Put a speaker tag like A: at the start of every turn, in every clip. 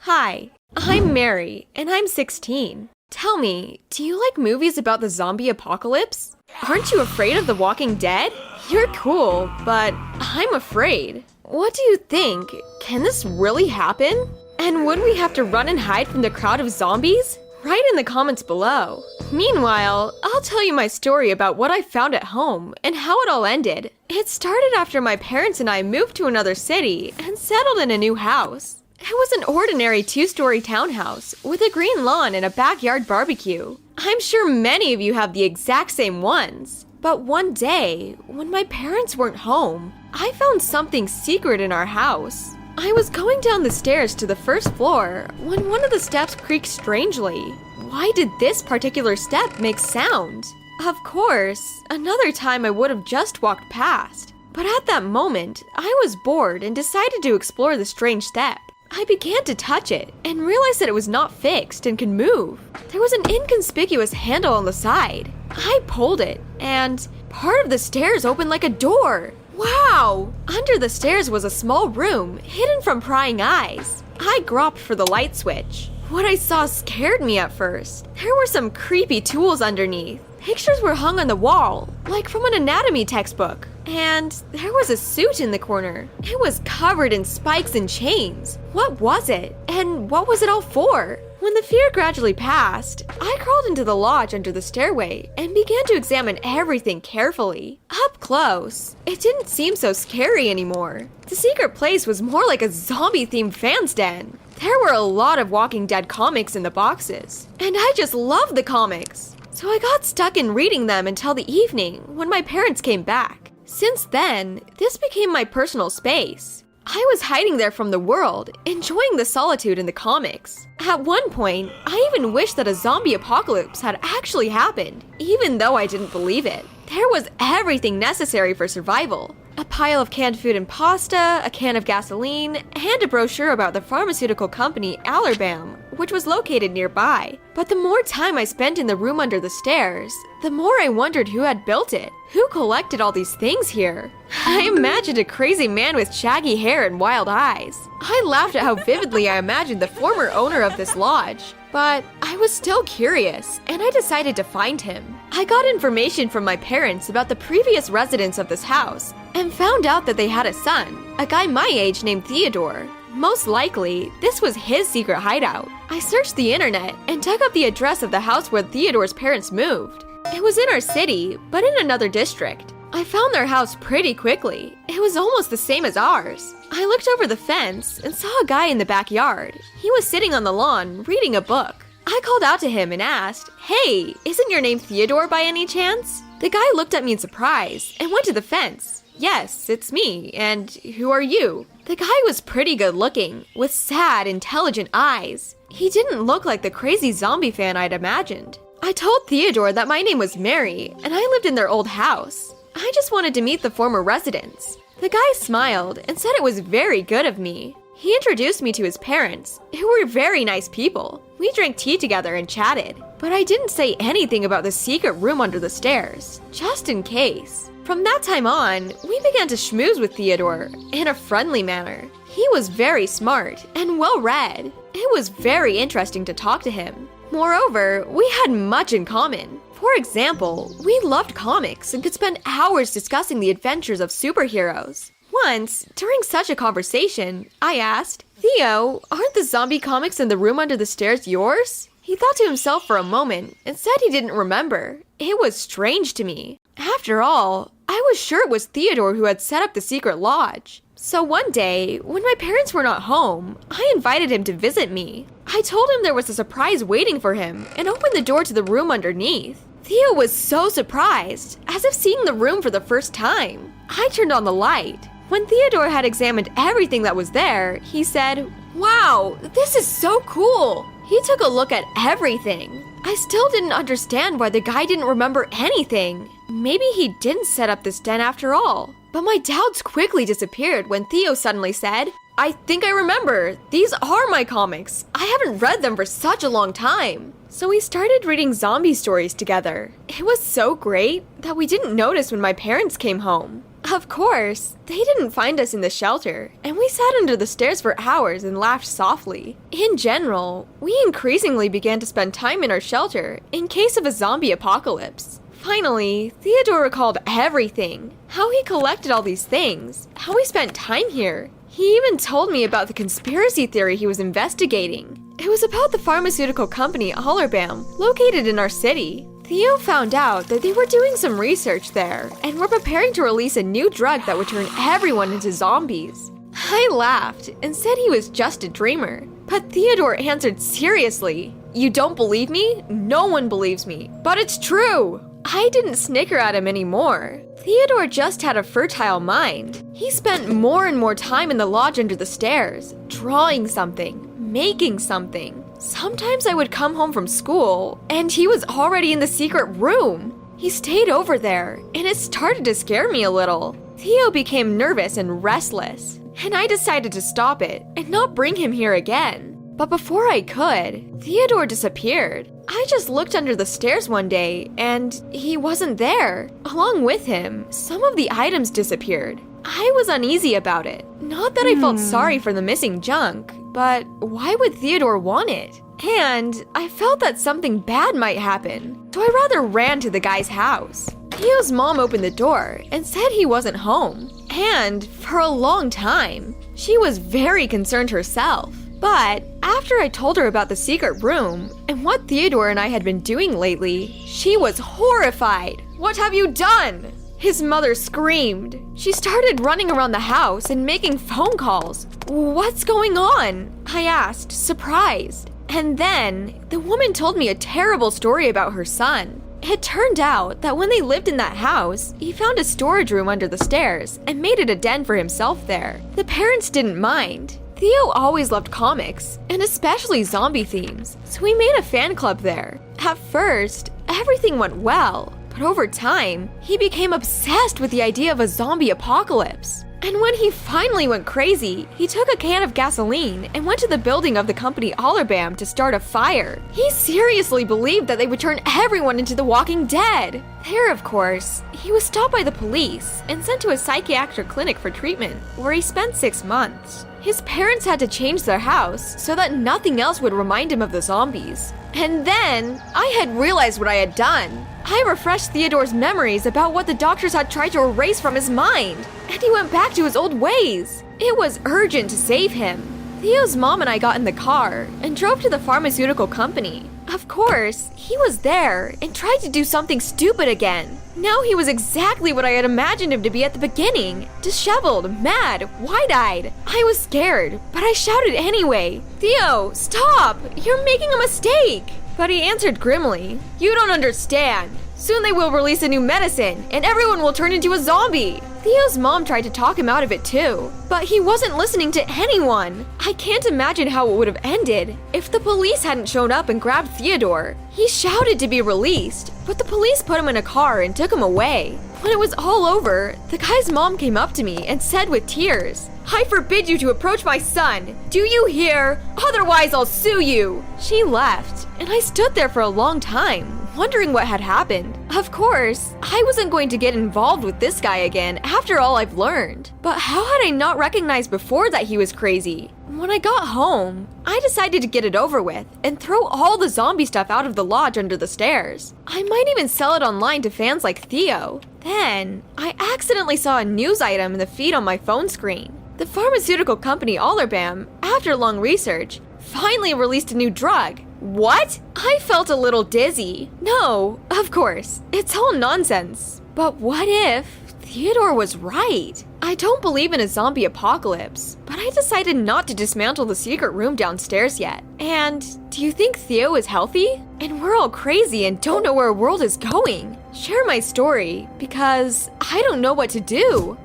A: Hi, I'm Mary, and I'm 16. Tell me, do you like movies about the zombie apocalypse? Aren't you afraid of The Walking Dead? You're cool, but I'm afraid. What do you think? Can this really happen? And would we have to run and hide from the crowd of zombies? Write in the comments below. Meanwhile, I'll tell you my story about what I found at home and how it all ended. It started after my parents and I moved to another city and settled in a new house. It was an ordinary 2-story townhouse with a green lawn and a backyard barbecue. I'm sure many of you have the exact same ones. But one day, when my parents weren't home, I found something secret in our house. I was going down the stairs to the first floor when one of the steps creaked strangely. Why did this particular step make sound? Of course, another time I would have just walked past. But at that moment, I was bored and decided to explore the strange step. I began to touch it and realized that it was not fixed and could move. There was an inconspicuous handle on the side. I pulled it, and part of the stairs opened like a door. Wow! Under the stairs was a small room, hidden from prying eyes. I groped for the light switch. What I saw scared me at first. There were some creepy tools underneath. Pictures were hung on the wall, like from an anatomy textbook. And there was a suit in the corner. It was covered in spikes and chains. What was it? And what was it all for? When the fear gradually passed, I crawled into the lodge under the stairway and began to examine everything carefully. Up close, it didn't seem so scary anymore. The secret place was more like a zombie-themed fan's den. There were a lot of Walking Dead comics in the boxes, and I just loved the comics. So I got stuck in reading them until the evening when my parents came back. Since then, this became my personal space. I was hiding there from the world, enjoying the solitude in the comics. At one point, I even wished that a zombie apocalypse had actually happened, even though I didn't believe it. There was everything necessary for survival. A pile of canned food and pasta, a can of gasoline, and a brochure about the pharmaceutical company Allerbam, which was located nearby. But the more time I spent in the room under the stairs, the more I wondered who had built it. Who collected all these things here? I imagined a crazy man with shaggy hair and wild eyes. I laughed at how vividly I imagined the former owner of this lodge. But I was still curious, and I decided to find him. I got information from my parents about the previous residents of this house, and found out that they had a son, a guy my age named Theodore. Most likely, this was his secret hideout. I searched the internet and dug up the address of the house where Theodore's parents moved. It was in our city, but in another district. I found their house pretty quickly. It was almost the same as ours. I looked over the fence and saw a guy in the backyard. He was sitting on the lawn, reading a book. I called out to him and asked, "Hey, isn't your name Theodore by any chance?" The guy looked at me in surprise and went to the fence. "Yes, it's me, and who are you?" The guy was pretty good looking, with sad, intelligent eyes. He didn't look like the crazy zombie fan I'd imagined. I told Theodore that my name was Mary, and I lived in their old house. I just wanted to meet the former residents. The guy smiled and said it was very good of me. He introduced me to his parents, who were very nice people. We drank tea together and chatted, but I didn't say anything about the secret room under the stairs, just in case. From that time on, we began to schmooze with Theodore in a friendly manner. He was very smart and well-read. It was very interesting to talk to him. Moreover, we had much in common. For example, we loved comics and could spend hours discussing the adventures of superheroes. Once, during such a conversation, I asked, "Theo, aren't the zombie comics in the room under the stairs yours?" He thought to himself for a moment and said he didn't remember. It was strange to me. After all, I was sure it was Theodore who had set up the secret lodge. So one day, when my parents were not home, I invited him to visit me. I told him there was a surprise waiting for him and opened the door to the room underneath. Theo was so surprised, as if seeing the room for the first time. I turned on the light. When Theodore had examined everything that was there, he said, "Wow, this is so cool." He took a look at everything. I still didn't understand why the guy didn't remember anything. Maybe he didn't set up this den after all. But my doubts quickly disappeared when Theo suddenly said, "I think I remember. These are my comics. I haven't read them for such a long time." So we started reading zombie stories together. It was so great that we didn't notice when my parents came home. Of course, they didn't find us in the shelter, and we sat under the stairs for hours and laughed softly. In general, we increasingly began to spend time in our shelter in case of a zombie apocalypse. Finally, Theodore recalled everything. How he collected all these things, how he spent time here. He even told me about the conspiracy theory he was investigating. It was about the pharmaceutical company Allerbam, located in our city. Theo found out that they were doing some research there and were preparing to release a new drug that would turn everyone into zombies. I laughed and said he was just a dreamer, but Theodore answered seriously, "You don't believe me? No one believes me, but it's true." I didn't snicker at him anymore. Theodore just had a fertile mind. He spent more and more time in the lodge under the stairs, drawing something, making something. Sometimes I would come home from school, and he was already in the secret room. He stayed over there, and it started to scare me a little. Theo became nervous and restless, and I decided to stop it and not bring him here again. But before I could, Theodore disappeared. I just looked under the stairs one day, and he wasn't there. Along with him, some of the items disappeared. I was uneasy about it. Not that I felt sorry for the missing junk, but why would Theodore want it? And I felt that something bad might happen, so I rather ran to the guy's house. Theo's mom opened the door and said he wasn't home. And for a long time, she was very concerned herself. But after I told her about the secret room and what Theodore and I had been doing lately, she was horrified. "What have you done?" His mother screamed. She started running around the house and making phone calls. "What's going on?" I asked, surprised. And then the woman told me a terrible story about her son. It turned out that when they lived in that house, he found a storage room under the stairs and made it a den for himself there. The parents didn't mind. Theo always loved comics, and especially zombie themes, so we made a fan club there. At first, everything went well, but over time, he became obsessed with the idea of a zombie apocalypse. And when he finally went crazy, he took a can of gasoline and went to the building of the company Allerbam to start a fire. He seriously believed that they would turn everyone into the Walking Dead. There, of course, he was stopped by the police and sent to a psychiatric clinic for treatment, where he spent 6 months. His parents had to change their house so that nothing else would remind him of the zombies. And then, I had realized what I had done. I refreshed Theodore's memories about what the doctors had tried to erase from his mind, and he went back to his old ways. It was urgent to save him. Theo's mom and I got in the car and drove to the pharmaceutical company. Of course, he was there and tried to do something stupid again. Now he was exactly what I had imagined him to be at the beginning. Disheveled, mad, wide-eyed. I was scared, but I shouted anyway. "Theo, stop! You're making a mistake!" But he answered grimly, "You don't understand. Soon they will release a new medicine, and everyone will turn into a zombie." Theo's mom tried to talk him out of it too, but he wasn't listening to anyone. I can't imagine how it would have ended if the police hadn't shown up and grabbed Theodore. He shouted to be released, but the police put him in a car and took him away. When it was all over, the guy's mom came up to me and said with tears, "I forbid you to approach my son. Do you hear? Otherwise I'll sue you." She left, and I stood there for a long time, wondering what had happened. Of course, I wasn't going to get involved with this guy again after all I've learned. But how had I not recognized before that he was crazy? When I got home, I decided to get it over with and throw all the zombie stuff out of the lodge under the stairs. I might even sell it online to fans like Theo. Then, I accidentally saw a news item in the feed on my phone screen. The pharmaceutical company Allerbam, after long research, finally released a new drug. What? I felt a little dizzy. No, of course, it's all nonsense. But what if Theodore was right? I don't believe in a zombie apocalypse, but I decided not to dismantle the secret room downstairs yet. And do you think Theo is healthy? And we're all crazy and don't know where our world is going. Share my story, because I don't know what to do.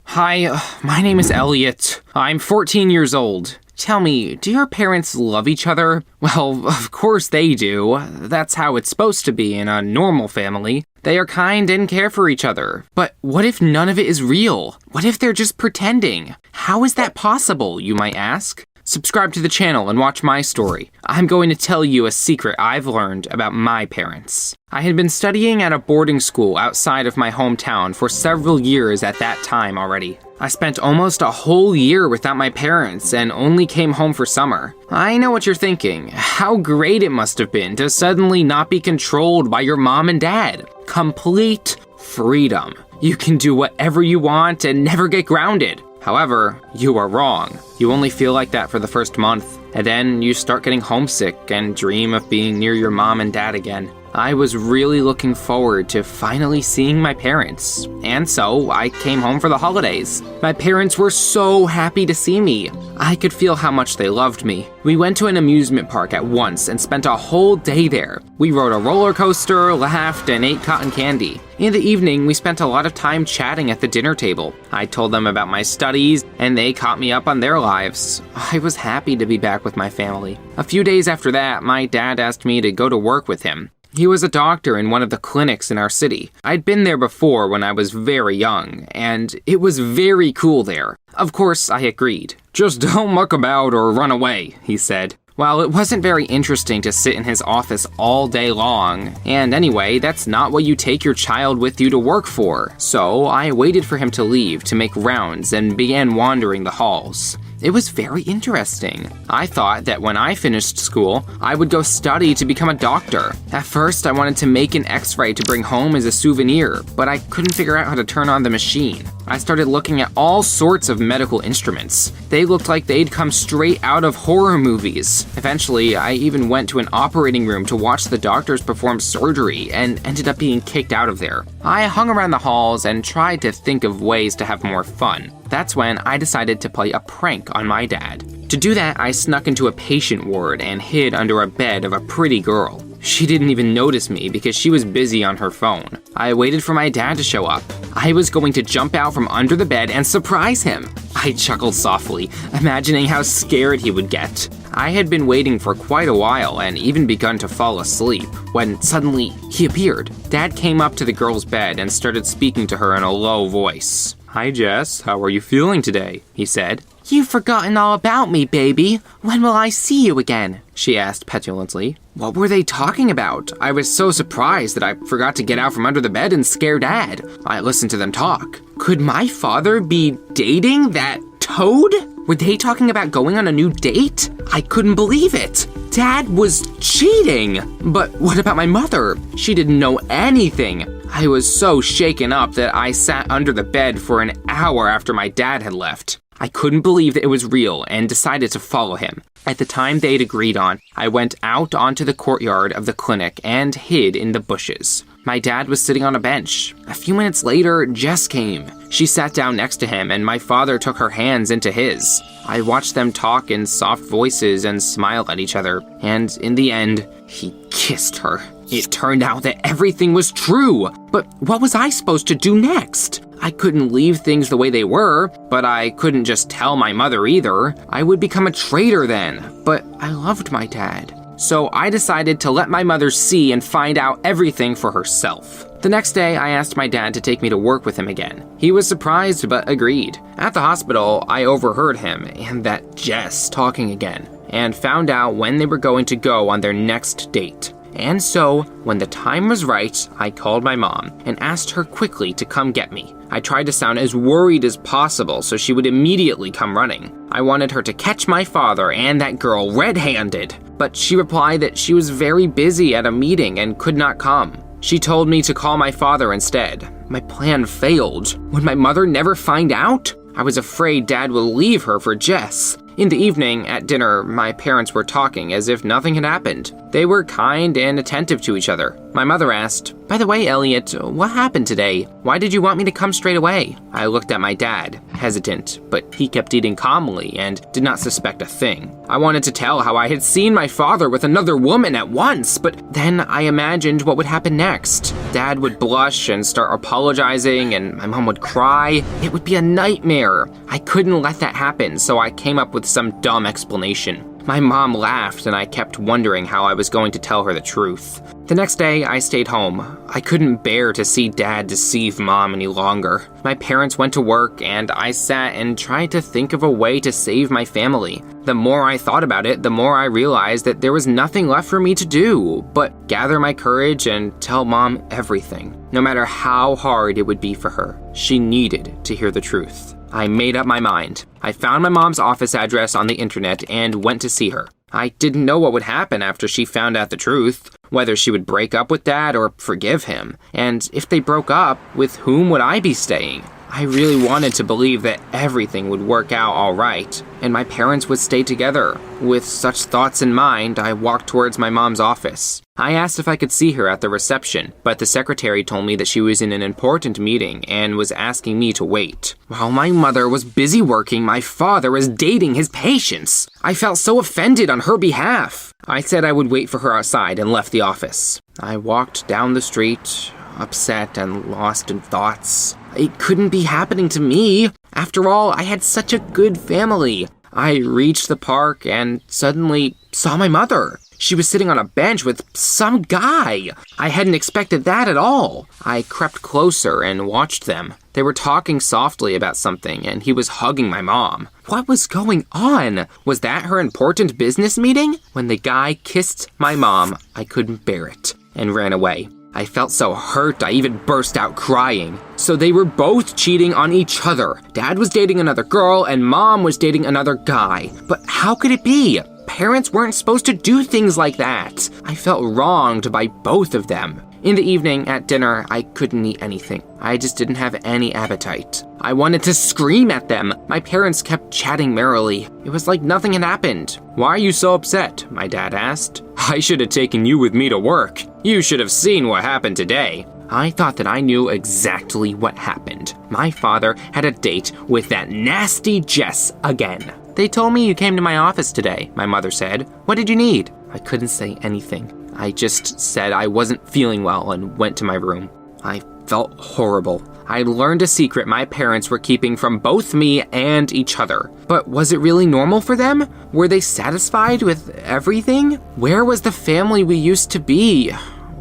B: Hi, my name is Elliot. I'm 14 years old. Tell me, do your parents love each other? Well, of course they do. That's how it's supposed to be in a normal family. They are kind and care for each other. But what if none of it is real? What if they're just pretending? How is that possible, you might ask? subscribe to the channel and watch my story. I'm going to tell you a secret I've learned about my parents. I had been studying at a boarding school outside of my hometown for several years at that time already. I spent almost a whole year without my parents and only came home for summer. I know what you're thinking. How great it must have been to suddenly not be controlled by your mom and dad. Complete freedom. You can do whatever you want and never get grounded. However, you are wrong. You only feel like that for the first month, and then you start getting homesick and dream of being near your mom and dad again. I was really looking forward to finally seeing my parents, and so I came home for the holidays. My parents were so happy to see me. I could feel how much they loved me. We went to an amusement park at once and spent a whole day there. We rode a roller coaster, laughed, and ate cotton candy. In the evening, we spent a lot of time chatting at the dinner table. I told them about my studies, and they caught me up on their lives. I was happy to be back with my family. A few days after that, my dad asked me to go to work with him. He was a doctor in one of the clinics in our city. I'd been there before when I was very young, and it was very cool there. Of course, I agreed. "Just don't muck about or run away," he said. While it wasn't very interesting to sit in his office all day long, and anyway, that's not what you take your child with you to work for, so I waited for him to leave to make rounds and began wandering the halls. It was very interesting. I thought that when I finished school, I would go study to become a doctor. At first, I wanted to make an X-ray to bring home as a souvenir, but I couldn't figure out how to turn on the machine. I started looking at all sorts of medical instruments. They looked like they'd come straight out of horror movies. Eventually, I even went to an operating room to watch the doctors perform surgery and ended up being kicked out of there. I hung around the halls and tried to think of ways to have more fun. That's when I decided to play a prank on my dad. To do that, I snuck into a patient ward and hid under a bed of a pretty girl. She didn't even notice me because she was busy on her phone. I waited for my dad to show up. I was going to jump out from under the bed and surprise him. I chuckled softly, imagining how scared he would get. I had been waiting for quite a while and even begun to fall asleep when suddenly he appeared. Dad came up to the girl's bed and started speaking to her in a low voice. "Hi, Jess. How are you feeling today?" he said. "You've forgotten all about me, baby. When will I see you again?" she asked petulantly. What were they talking about? I was so surprised that I forgot to get out from under the bed and scare Dad. I listened to them talk. Could my father be dating that toad? Were they talking about going on a new date? I couldn't believe it. Dad was cheating. But what about my mother? She didn't know anything. I was so shaken up that I sat under the bed for an hour after my dad had left. I couldn't believe that it was real and decided to follow him. At the time they'd agreed on, I went out onto the courtyard of the clinic and hid in the bushes. My dad was sitting on a bench. A few minutes later, Jess came. She sat down next to him and my father took her hands into his. I watched them talk in soft voices and smile at each other, and in the end, he kissed her. It turned out that everything was true, but what was I supposed to do next? I couldn't leave things the way they were, but I couldn't just tell my mother either. I would become a traitor then, but I loved my dad. So I decided to let my mother see and find out everything for herself. The next day, I asked my dad to take me to work with him again. He was surprised but agreed. At the hospital, I overheard him and that Jess talking again, and found out when they were going to go on their next date. And so, when the time was right, I called my mom and asked her quickly to come get me. I tried to sound as worried as possible so she would immediately come running. I wanted her to catch my father and that girl red-handed, but she replied that she was very busy at a meeting and could not come. She told me to call my father instead. My plan failed. Would my mother never find out? I was afraid Dad would leave her for Jess. In the evening, at dinner, my parents were talking as if nothing had happened. They were kind and attentive to each other. My mother asked, "By the way, Elliot, what happened today? Why did you want me to come straight away?" I looked at my dad, hesitant, but he kept eating calmly and did not suspect a thing. I wanted to tell how I had seen my father with another woman at once, but then I imagined what would happen next. Dad would blush and start apologizing, and my mom would cry. It would be a nightmare. I couldn't let that happen, so I came up with some dumb explanation. My mom laughed, and I kept wondering how I was going to tell her the truth. The next day, I stayed home. I couldn't bear to see Dad deceive Mom any longer. My parents went to work, and I sat and tried to think of a way to save my family. The more I thought about it, the more I realized that there was nothing left for me to do but gather my courage and tell Mom everything, no matter how hard it would be for her. She needed to hear the truth. I made up my mind. I found my mom's office address on the internet and went to see her. I didn't know what would happen after she found out the truth, whether she would break up with Dad or forgive him. And if they broke up, with whom would I be staying? I really wanted to believe that everything would work out all right, and my parents would stay together. With such thoughts in mind, I walked towards my mom's office. I asked if I could see her at the reception, but the secretary told me that she was in an important meeting and was asking me to wait. While my mother was busy working, my father was dating his patients. I felt so offended on her behalf. I said I would wait for her outside and left the office. I walked down the street, upset and lost in thoughts. It couldn't be happening to me. After all, I had such a good family. I reached the park and suddenly saw my mother. She was sitting on a bench with some guy. I hadn't expected that at all. I crept closer and watched them. They were talking softly about something, and he was hugging my mom. What was going on? Was that her important business meeting? When the guy kissed my mom, I couldn't bear it and ran away. I felt so hurt I even burst out crying. So they were both cheating on each other. Dad was dating another girl and Mom was dating another guy. But how could it be? Parents weren't supposed to do things like that. I felt wronged by both of them. In the evening, at dinner, I couldn't eat anything. I just didn't have any appetite. I wanted to scream at them. My parents kept chatting merrily. It was like nothing had happened. "Why are you so upset?" my dad asked. "I should have taken you with me to work. You should have seen what happened today." I thought that I knew exactly what happened. My father had a date with that nasty Jess again. "They told me you came to my office today," my mother said. "What did you need?" I couldn't say anything. I just said I wasn't feeling well and went to my room. I felt horrible. I learned a secret my parents were keeping from both me and each other. But was it really normal for them? Were they satisfied with everything? Where was the family we used to be?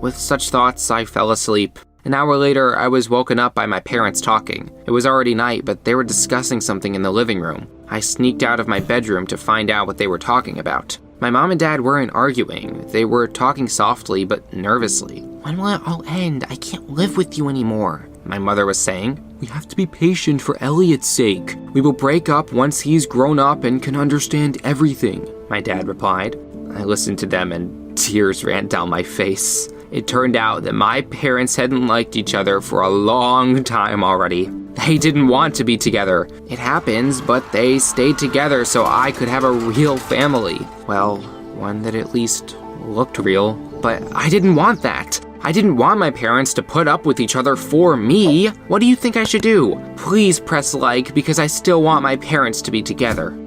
B: With such thoughts, I fell asleep. An hour later, I was woken up by my parents talking. It was already night, but they were discussing something in the living room. I sneaked out of my bedroom to find out what they were talking about. My mom and dad weren't arguing. They were talking softly but nervously. "When will it all end? I can't live with you anymore," my mother was saying. "We have to be patient for Elliot's sake. We will break up once he's grown up and can understand everything," my dad replied. I listened to them and tears ran down my face. It turned out that my parents hadn't liked each other for a long time already. They didn't want to be together. It happens, but they stayed together so I could have a real family. Well, one that at least looked real. But I didn't want that. I didn't want my parents to put up with each other for me. What do you think I should do? Please press like because I still want my parents to be together.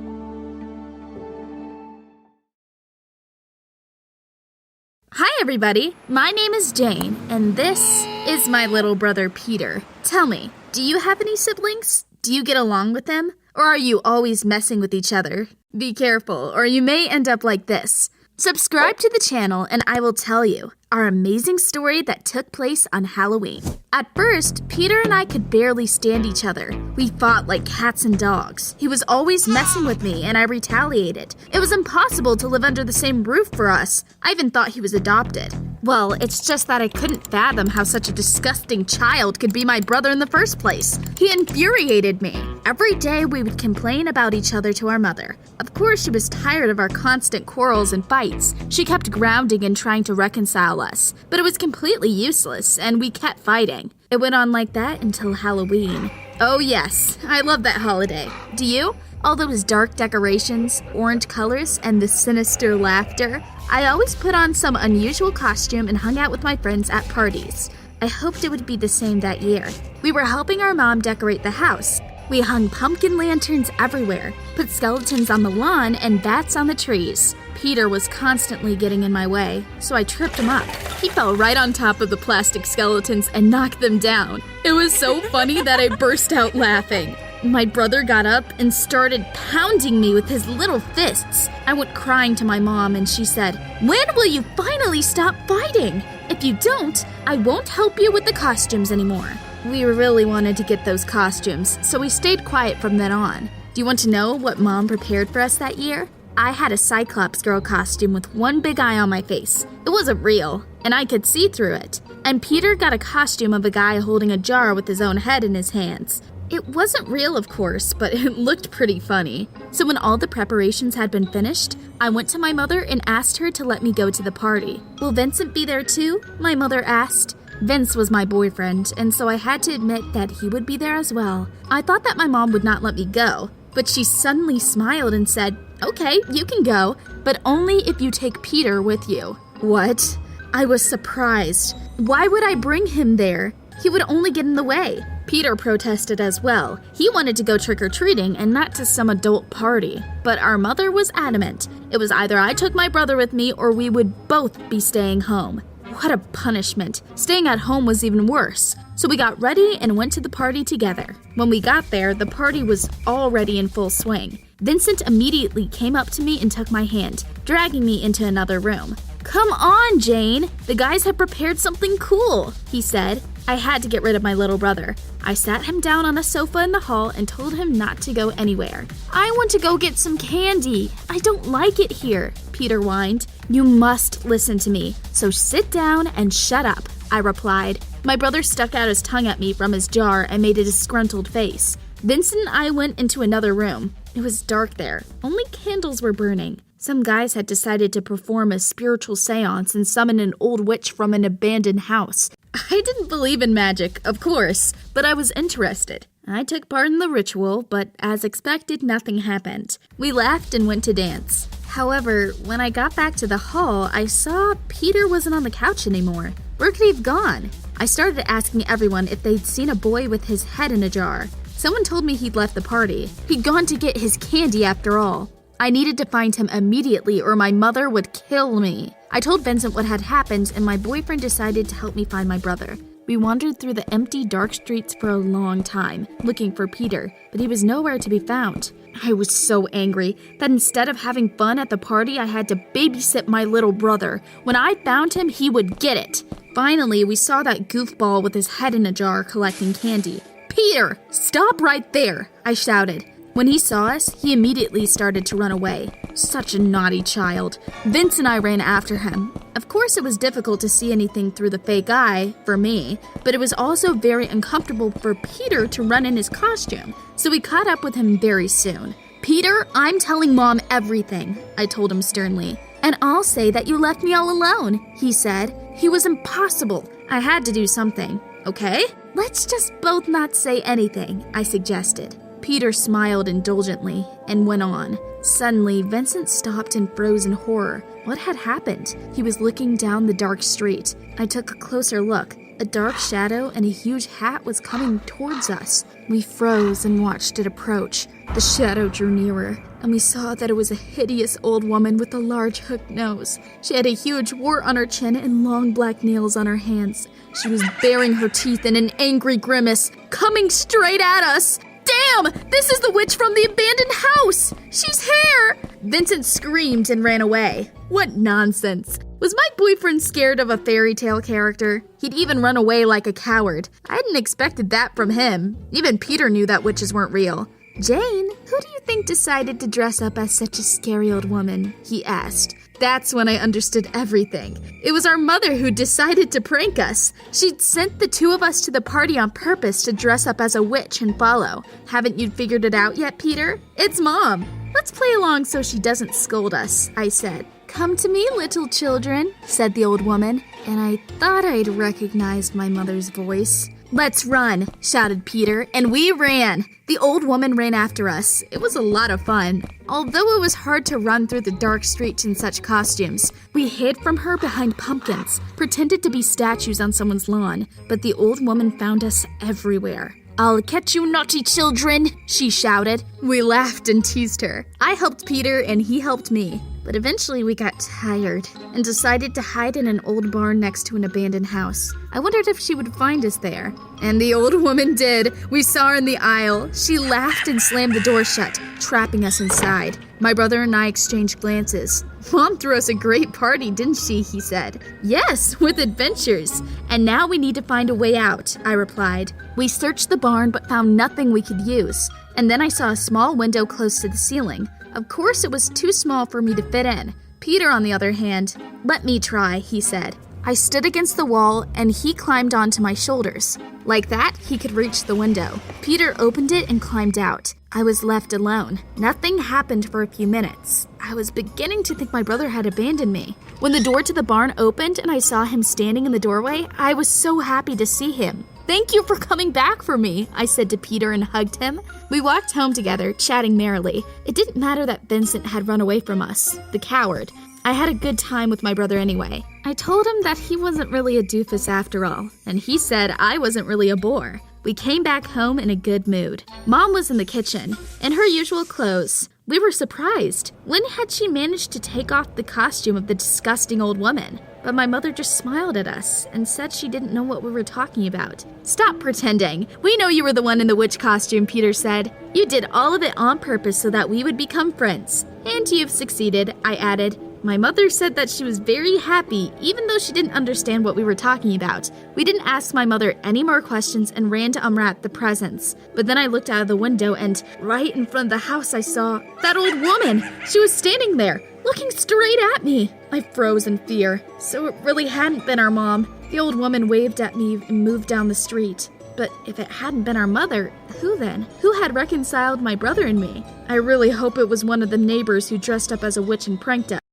C: Hi everybody, my name is Jane, and this is my little brother Peter. Tell me, do you have any siblings? Do you get along with them? Or are you always messing with each other? Be careful, or you may end up like this. Subscribe to the channel and I will tell you our amazing story that took place on Halloween. At first, Peter and I could barely stand each other. We fought like cats and dogs. He was always messing with me and I retaliated. It was impossible to live under the same roof for us. I even thought he was adopted. Well, it's just that I couldn't fathom how such a disgusting child could be my brother in the first place. He infuriated me. Every day we would complain about each other to our mother. Of course, she was tired of our constant quarrels and fights. She kept grounding and trying to reconcile us, but it was completely useless and we kept fighting. It went on like that until Halloween. Oh yes, I love that holiday. Do you? All those dark decorations, orange colors, and the sinister laughter. I always put on some unusual costume and hung out with my friends at parties. I hoped it would be the same that year. We were helping our mom decorate the house. We hung pumpkin lanterns everywhere, put skeletons on the lawn, and bats on the trees. Peter was constantly getting in my way, so I tripped him up. He fell right on top of the plastic skeletons and knocked them down. It was so funny that I burst out laughing. My brother got up and started pounding me with his little fists. I went crying to my mom and she said, "When will you finally stop fighting? If you don't, I won't help you with the costumes anymore." We really wanted to get those costumes, so we stayed quiet from then on. Do you want to know what Mom prepared for us that year? I had a Cyclops girl costume with one big eye on my face. It wasn't real, and I could see through it. And Peter got a costume of a guy holding a jar with his own head in his hands. It wasn't real, of course, but it looked pretty funny. So when all the preparations had been finished, I went to my mother and asked her to let me go to the party. "Will Vincent be there too?" my mother asked. Vince was my boyfriend, and so I had to admit that he would be there as well. I thought that my mom would not let me go, but she suddenly smiled and said, "Okay, you can go, but only if you take Peter with you." What? I was surprised. Why would I bring him there? He would only get in the way. Peter protested as well. He wanted to go trick-or-treating and not to some adult party. But our mother was adamant. It was either I took my brother with me or we would both be staying home. What a punishment. Staying at home was even worse. So we got ready and went to the party together. When we got there, the party was already in full swing. Vincent immediately came up to me and took my hand, dragging me into another room. "Come on, Jane. The guys have prepared something cool," he said. I had to get rid of my little brother. I sat him down on a sofa in the hall and told him not to go anywhere. "I want to go get some candy. I don't like it here," Peter whined. "You must listen to me, so sit down and shut up," I replied. My brother stuck out his tongue at me from his jar and made a disgruntled face. Vincent and I went into another room. It was dark there. Only candles were burning. Some guys had decided to perform a spiritual seance and summon an old witch from an abandoned house. I didn't believe in magic, of course, but I was interested. I took part in the ritual, but as expected, nothing happened. We laughed and went to dance. However, when I got back to the hall, I saw Peter wasn't on the couch anymore. Where could he have gone? I started asking everyone if they'd seen a boy with his head in a jar. Someone told me he'd left the party. He'd gone to get his candy after all. I needed to find him immediately or my mother would kill me. I told Vincent what had happened and my boyfriend decided to help me find my brother. We wandered through the empty, dark streets for a long time, looking for Peter, but he was nowhere to be found. I was so angry that instead of having fun at the party, I had to babysit my little brother. When I found him, he would get it. Finally, we saw that goofball with his head in a jar collecting candy. "Peter, stop right there!" I shouted. When he saw us, he immediately started to run away. Such a naughty child. Vince and I ran after him. Of course, it was difficult to see anything through the fake eye, for me, but it was also very uncomfortable for Peter to run in his costume, so we caught up with him very soon. "Peter, I'm telling Mom everything," I told him sternly. "And I'll say that you left me all alone," he said. "He was impossible. I had to do something. Okay? Let's just both not say anything," I suggested. Peter smiled indulgently and went on. Suddenly, Vincent stopped and froze in horror. What had happened? He was looking down the dark street. I took a closer look. A dark shadow and a huge hat was coming towards us. We froze and watched it approach. The shadow drew nearer, and we saw that it was a hideous old woman with a large hooked nose. She had a huge wart on her chin and long black nails on her hands. She was baring her teeth in an angry grimace, coming straight at us. "Damn! This is the witch from the abandoned house! She's here!" Vincent screamed and ran away. What nonsense. Was my boyfriend scared of a fairy tale character? He'd even run away like a coward. I hadn't expected that from him. Even Peter knew that witches weren't real. "Jane, who do you think decided to dress up as such a scary old woman?" he asked. That's when I understood everything. It was our mother who decided to prank us. She'd sent the two of us to the party on purpose to dress up as a witch and follow. Haven't you figured it out yet, Peter? It's Mom. Let's play along so she doesn't scold us, I said. "Come to me, little children," said the old woman, and I thought I'd recognized my mother's voice. "Let's run," shouted Peter, and we ran. The old woman ran after us. It was a lot of fun. Although it was hard to run through the dark streets in such costumes, we hid from her behind pumpkins, pretended to be statues on someone's lawn, but the old woman found us everywhere. "I'll catch you, naughty children," she shouted. We laughed and teased her. I helped Peter and he helped me. But eventually we got tired and decided to hide in an old barn next to an abandoned house. I wondered if she would find us there. And the old woman did. We saw her in the aisle. She laughed and slammed the door shut, trapping us inside. My brother and I exchanged glances. Mom threw us a great party, didn't she? He said. Yes, with adventures. And now we need to find a way out, I replied. We searched the barn but found nothing we could use. And then I saw a small window close to the ceiling. Of course, it was too small for me to fit in. Peter, on the other hand, let me try, he said. I stood against the wall and he climbed onto my shoulders. Like that, he could reach the window. Peter opened it and climbed out. I was left alone. Nothing happened for a few minutes. I was beginning to think my brother had abandoned me. When the door to the barn opened and I saw him standing in the doorway, I was so happy to see him. Thank you for coming back for me, I said to Peter and hugged him. We walked home together, chatting merrily. It didn't matter that Vincent had run away from us, the coward. I had a good time with my brother anyway. I told him that he wasn't really a doofus after all, and he said I wasn't really a bore. We came back home in a good mood. Mom was in the kitchen, in her usual clothes. We were surprised. When had she managed to take off the costume of the disgusting old woman? But my mother just smiled at us and said she didn't know what we were talking about. Stop pretending. We know you were the one in the witch costume, Peter said. You did all of it on purpose so that we would become friends. And you've succeeded, I added. My mother said that she was very happy, even though she didn't understand what we were talking about. We didn't ask my mother any more questions and ran to unwrap the presents. But then I looked out of the window and right in front of the house I saw that old woman. She was standing there, looking straight at me. I froze in fear. So it really hadn't been our mom. The old woman waved at me and moved down the street. But if it hadn't been our mother, who then? Who had reconciled my brother and me? I really hope it was one of the neighbors who dressed up as a witch and pranked us.